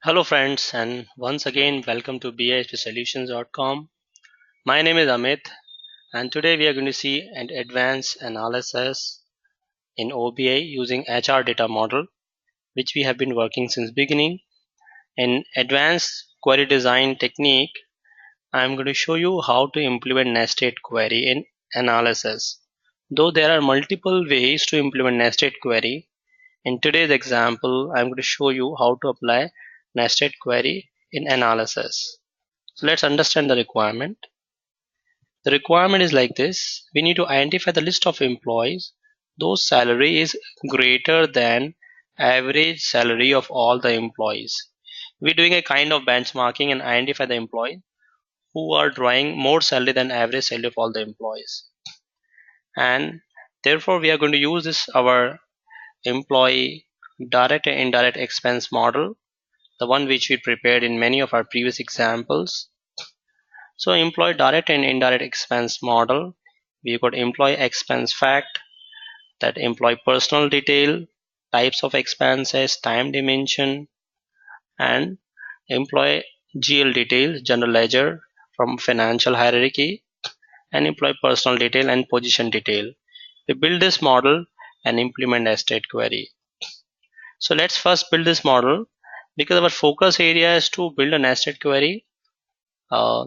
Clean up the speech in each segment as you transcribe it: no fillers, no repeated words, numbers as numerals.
Hello friends, and once again welcome to BISolutions.com. My name is Amit, and today we are going to see an advanced analysis in OBIEE using HR data model, which we have been working since beginning. In advanced query design technique, I am going to show you how to implement nested query in analysis. Though there are multiple ways to implement nested query, in today's example, I'm going to show you how to apply nested query in analysis. So let's understand the requirement. The requirement is like this. We need to identify the list of employees whose salary is greater than average salary of all the employees. We're doing a kind of benchmarking and identify the employees who are drawing more salary than average salary of all the employees. And therefore we are going to use this our employee direct and indirect expense model, the one which we prepared in many of our previous examples. So employee direct and indirect expense model, we got employee expense fact, that employee personal detail, types of expenses, time dimension, and employee GL detail, general ledger from financial hierarchy, and employee personal detail and position detail. We build this model and implement a state query. So let's first build this model because our focus area is to build a nested query. Uh,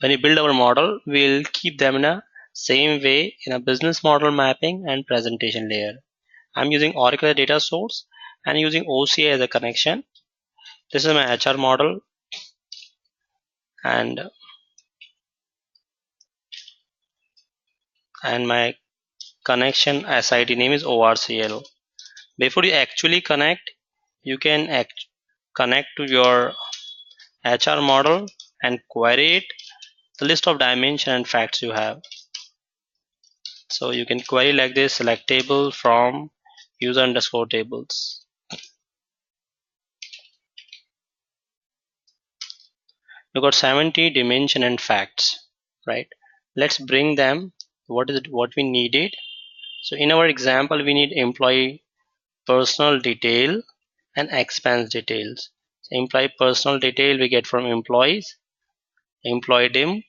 when we build our model, we'll keep them in a same way in a business model mapping and presentation layer. I'm using Oracle data source and using OCA as a connection. This is my HR model, and my connection SID name is ORCL. Before you actually connect, you can connect to your HR model and query it the list of dimension and facts you have. So you can query like this: select table from user underscore tables. You got 70 dimension and facts, right? Let's bring them. What we needed? So in our example, we need employee personal detail and expense details. So employee personal detail we get from employees, employee dim,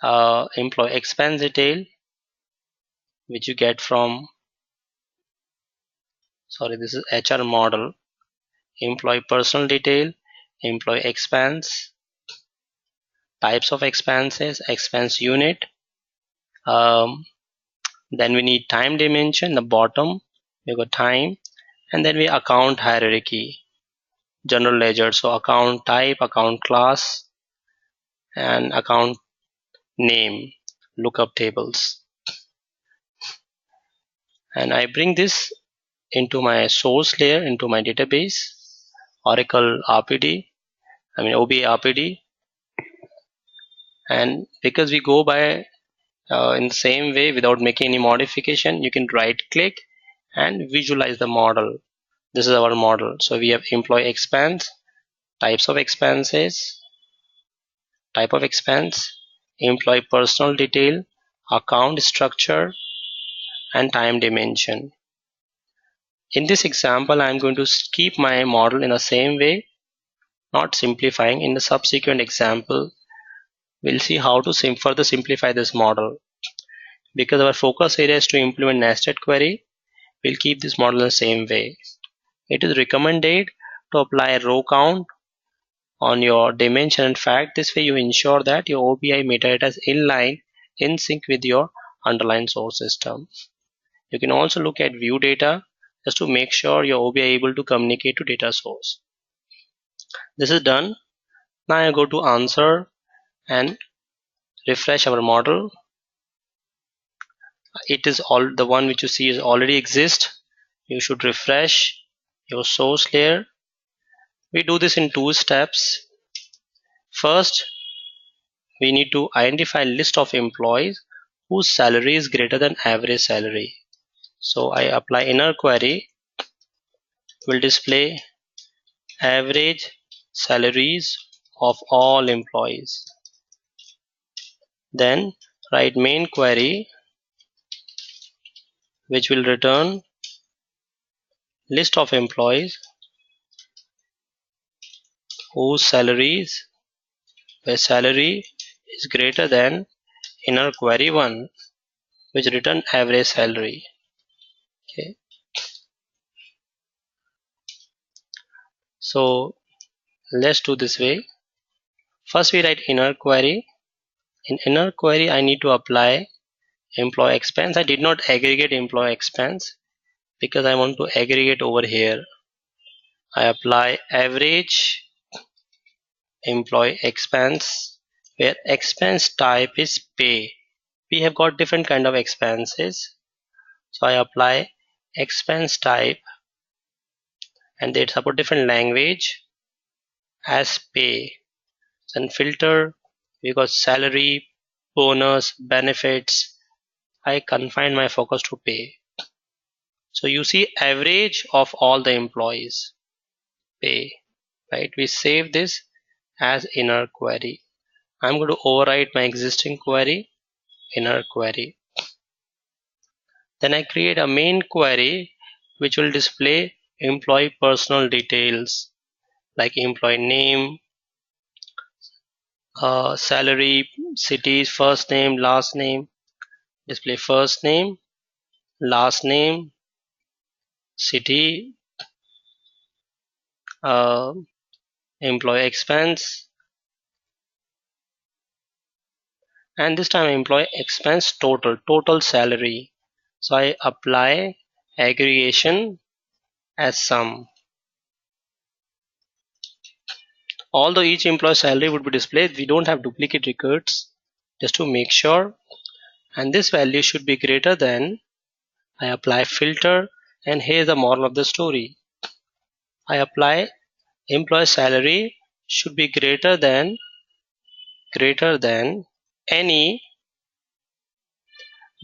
employee expense detail which you get from, sorry, this is HR model, employee personal detail, employee expense, types of expenses, expense unit. Then we need time dimension, the bottom we got time, and then we account hierarchy, general ledger, so account type, account class, and account name, lookup tables. And I bring this into my source layer, into my database, Oracle RPD, OBIEE RPD. And because we go by in the same way without making any modification, you can right click and visualize the model. This is our model. So we have employee expense, types of expenses, type of expense, employee personal detail, account structure, and time dimension. In this example, I'm going to keep my model in the same way, not simplifying. In the subsequent example, we'll see how to further simplify this model. Because our focus area is to implement nested query, we'll keep this model in the same way. It is recommended to apply a row count on your dimension and fact. This way you ensure that your OBIEE metadata is in sync with your underlying source system. You can also look at view data just to make sure your OBIEE is able to communicate to data source. This is done. Now I go to answer and refresh our model. It is all the one which you see is already exist. You should refresh your source layer. We do this in 2 steps. First, we need to identify list of employees whose salary is greater than average salary. So I apply inner query, will display average salaries of all employees. Then write main query which will return list of employees whose salaries where salary is greater than inner query 1 which return average salary. Okay, so let's do this way. First we write inner query. In inner query I need to apply employee expense. I did not aggregate employee expense because I want to aggregate over here. I apply average employee expense where expense type is pay. We have got different kind of expenses, so I apply expense type and they support different language as pay. Then filter, we got salary, bonus, benefits. I confine my focus to pay. So you see average of all the employees, pay, right? We save this as inner query. I'm going to overwrite my existing query, inner query. Then I create a main query which will display employee personal details like employee name, salary, cities, first name, last name. Display first name, last name, city, uh, employee expense, and this time employee expense total salary. So I apply aggregation as sum. Although each employee salary would be displayed, we don't have duplicate records, just to make sure, and this value should be greater than. I apply filter, and here's the moral of the story. I apply employee salary should be greater than any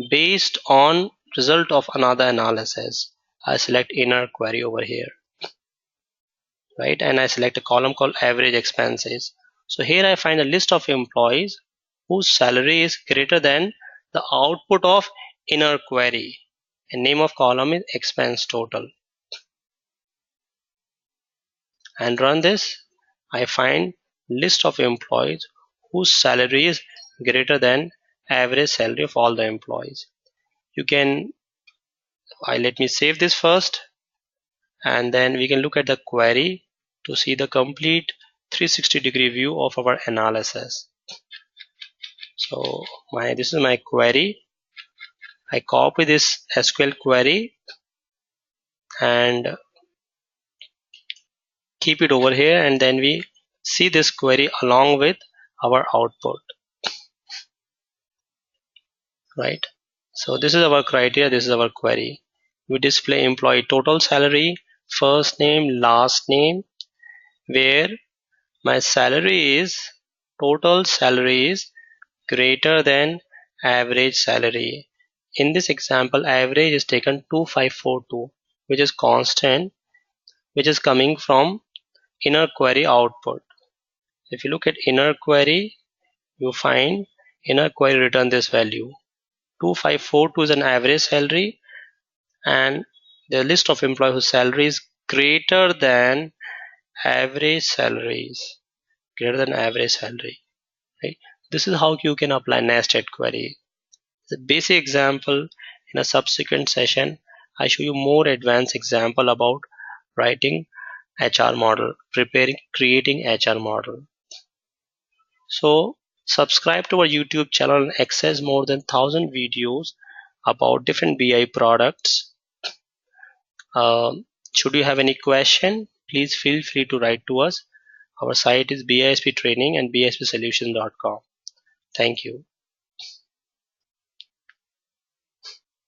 based on result of another analysis. I select inner query over here, right? And I select a column called average expenses. So here I find a list of employees whose salary is greater than the output of inner query, and name of column is expense total. And run this. I find list of employees whose salary is greater than average salary of all the employees. You can let me save this first, and then we can look at the query to see the complete 360-degree view of our analysis. So this is my query. I copy this SQL query and keep it over here, and then we see this query along with our output, right? So this is our criteria, this is our query. We display employee total salary, first name, last name, where my salary is total salary is greater than average salary. In this example, average is taken 2542, which is constant, which is coming from inner query output. If you look at inner query, you find inner query return this value. 2542 is an average salary, and the list of employees whose salary is greater than average salaries, greater than average salary, right? This is how you can apply nested query. The basic example. In a subsequent session, I show you more advanced example about writing HR model, creating HR model. So subscribe to our YouTube channel and access more than 1,000 videos about different BI products. Should you have any question, please feel free to write to us. Our site is BISP Training and bispsolutions.com. Thank you.